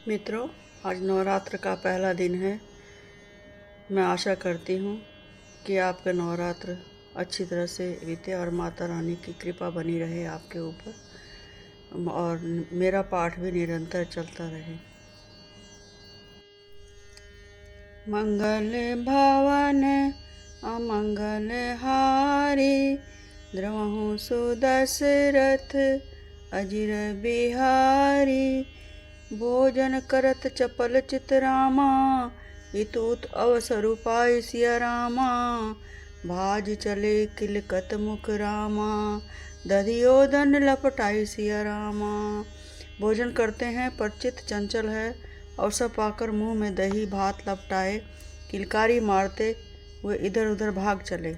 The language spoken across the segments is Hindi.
मित्रों, आज नवरात्र का पहला दिन है। मैं आशा करती हूँ कि आपका नवरात्र अच्छी तरह से बीते और माता रानी की कृपा बनी रहे आपके ऊपर और मेरा पाठ भी निरंतर चलता रहे। मंगल भवन अमंगल हारी, द्रवहु सुदशरथ अजिर बिहारी। भोजन करत चपल चित रामा, इतुत अवसर पाय सिया रामा। भाज चले किलकत मुख रामा, दधियोदन लपटाई सिया रामा। भोजन करते हैं पर चित्त चंचल है, अवसर पाकर मुंह में दही भात लपटाए किलकारी मारते हुए इधर उधर भाग चले।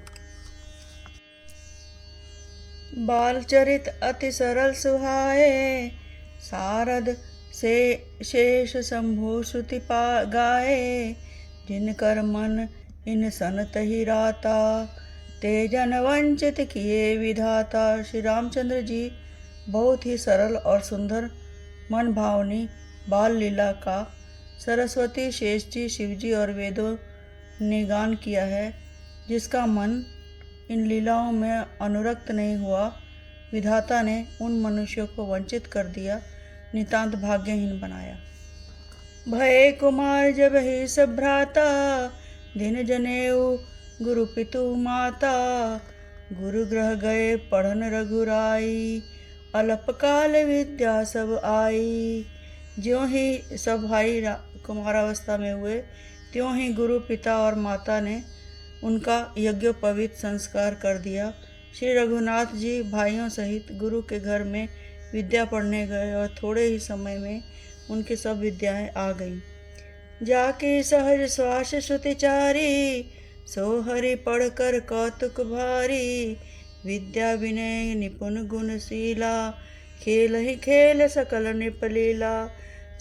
बाल चरित अति सरल सुहाए, सारद से शेष शंभु श्रुति पा गाए। जिनकर मन इन सन तहि राता, ते जन वंचित किए विधाता। श्री रामचंद्र जी बहुत ही सरल और सुंदर मन भावनी बाल लीला का सरस्वती, शेष जी, शिव जी और वेदों ने गान किया है। जिसका मन इन लीलाओं में अनुरक्त नहीं हुआ, विधाता ने उन मनुष्यों को वंचित कर दिया, नितांत भाग्यहीन बनाया। भय कुमार जब ही सब भ्राता, दिन जनेऊ गुरु पितु माता। गुरु ग्रह गए पढ़न रघुराई, अल्पकाल विद्या सब आई। ज्यों ही सब भाई कुमारावस्था में हुए, त्यों ही गुरु पिता और माता ने उनका यज्ञोपवीत संस्कार कर दिया। श्री रघुनाथ जी भाइयों सहित गुरु के घर में विद्या पढ़ने गए और थोड़े ही समय में उनकी सब विद्याएं आ गईं। जाके सहज श्वास श्रुतिचारी, सो हरि पढ़कर कौतुक भारी। विद्या विनय निपुण गुणशीला, खेल ही खेल सकल निपलीला।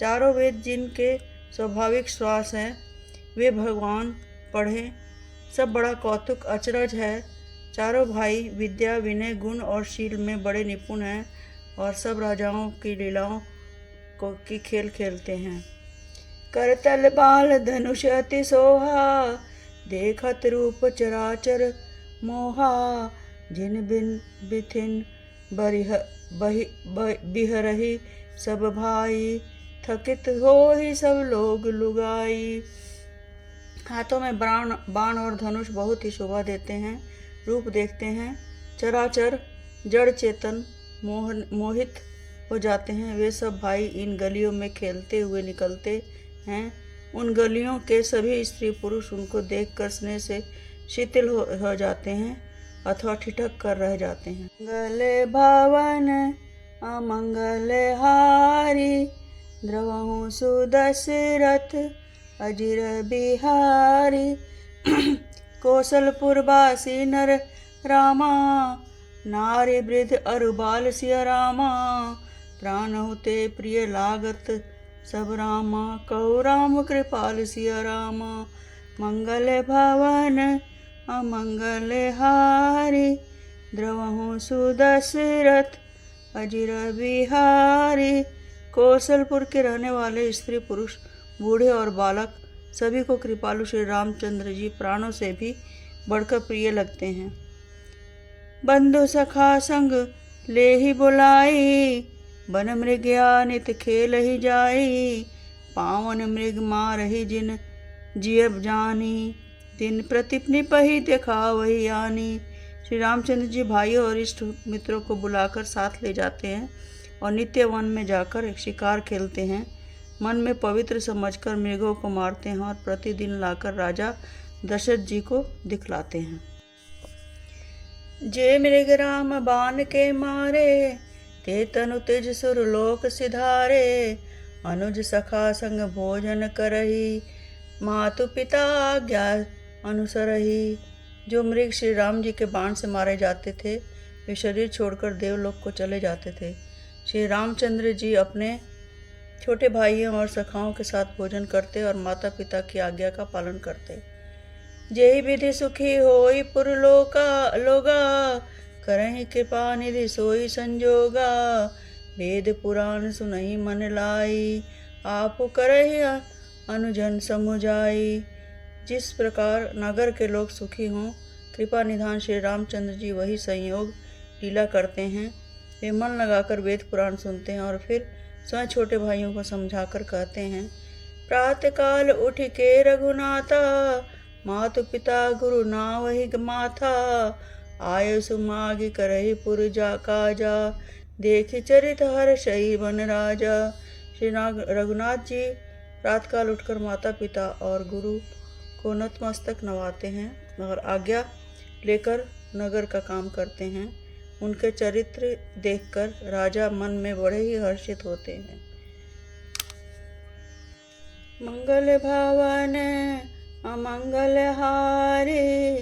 चारों वेद जिनके स्वाभाविक श्वास हैं, वे भगवान पढ़े, सब बड़ा कौतुक अचरज है। चारों भाई विद्या विनय गुण और शील में बड़े निपुण हैं और सब राजाओं की लीलाओं की खेल खेलते हैं। करतल बाल धनुष अति सोहा, देखत रूप चराचर मोहा। जिन बिन बिथिन बिहरही सब भाई, थकित हो ही सब लोग लुगाई। हाथों में बाण और धनुष बहुत ही शोभा देते हैं, रूप देखते हैं। चराचर जड़ चेतन मोहित हो जाते हैं। वे सब भाई इन गलियों में खेलते हुए निकलते हैं। उन गलियों के सभी स्त्री पुरुष उनको देखकर स्नेह से शिथिल हो जाते हैं अथवा ठिठक कर रह जाते हैं। मंगल भवन अमंगल हारी, द्रवहु सुदशरथ अजिर बिहारी। कौशलपुर वासी नर रामा, नारी वृद्ध अरु बाल सिया रामा। प्राण होते प्रिय लागत सब रामा, कहु राम कृपाल सिया रामा। मंगल भवन अमंगल हारी, द्रवहु सुदशरथ अजिर बिहारी। कौशलपुर के रहने वाले स्त्री पुरुष बूढ़े और बालक सभी को कृपालु श्री रामचंद्र जी प्राणों से भी बढ़कर प्रिय लगते हैं। बंधु सखा संग ले ही बुलाई, बन मृगया नित खेल ही जाई। पावन मृग मार ही जिन जियब जानी, दिन प्रतिप निपहि देखा वही आनी। श्री रामचंद्र जी भाइयों और इष्ट मित्रों को बुलाकर साथ ले जाते हैं और नित्य वन में जाकर एक शिकार खेलते हैं। मन में पवित्र समझकर मृगों को मारते हैं और प्रतिदिन लाकर राजा दशरथ जी को दिखलाते हैं। जे मृग राम बाण के मारे, ते तनु तेज सुरलोक सिधारे। अनुज सखा संग भोजन करही, मातु पिता आज्ञा अनुसरही। जो मृग श्री राम जी के बाण से मारे जाते थे, वे शरीर छोड़कर देवलोक को चले जाते थे। श्री रामचंद्र जी अपने छोटे भाइयों और सखाओं के साथ भोजन करते और माता पिता की आज्ञा का पालन करते। जेहि विधि सुखी होई पुरलोका लोगा, करहि कृपा निधि सोई संजोगा। वेद पुराण सुनहि मन लाई, आप करहि अनुजन समुझाई। जिस प्रकार नगर के लोग सुखी हों, कृपा निधान श्री रामचंद्र जी वही संयोग लीला करते हैं। वे मन लगाकर वेद पुराण सुनते हैं और फिर स्वयं छोटे भाइयों को समझाकर कहते हैं, प्रातःकाल उठ के रघुनाथा, मातु पिता गुरु नावहि माथा, आय सुमागी करहि पुरजा काजा, देखि चरित हर्षहि वन राजा। श्री रघुनाथ जी प्रातःकाल उठकर माता पिता और गुरु को नतमस्तक नवाते हैं और आज्ञा लेकर नगर का काम करते हैं। उनके चरित्र देखकर राजा मन में बड़े ही हर्षित होते हैं। मंगल भवन अमंगल हारी,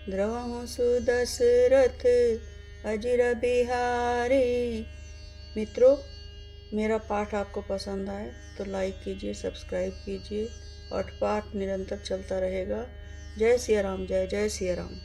द्रवहु सुदशरथ अजिर बिहारी। मित्रों, मेरा पाठ आपको पसंद आए तो लाइक कीजिए, सब्सक्राइब कीजिए और पाठ निरंतर चलता रहेगा। जय सिया राम, जय जय सिया राम।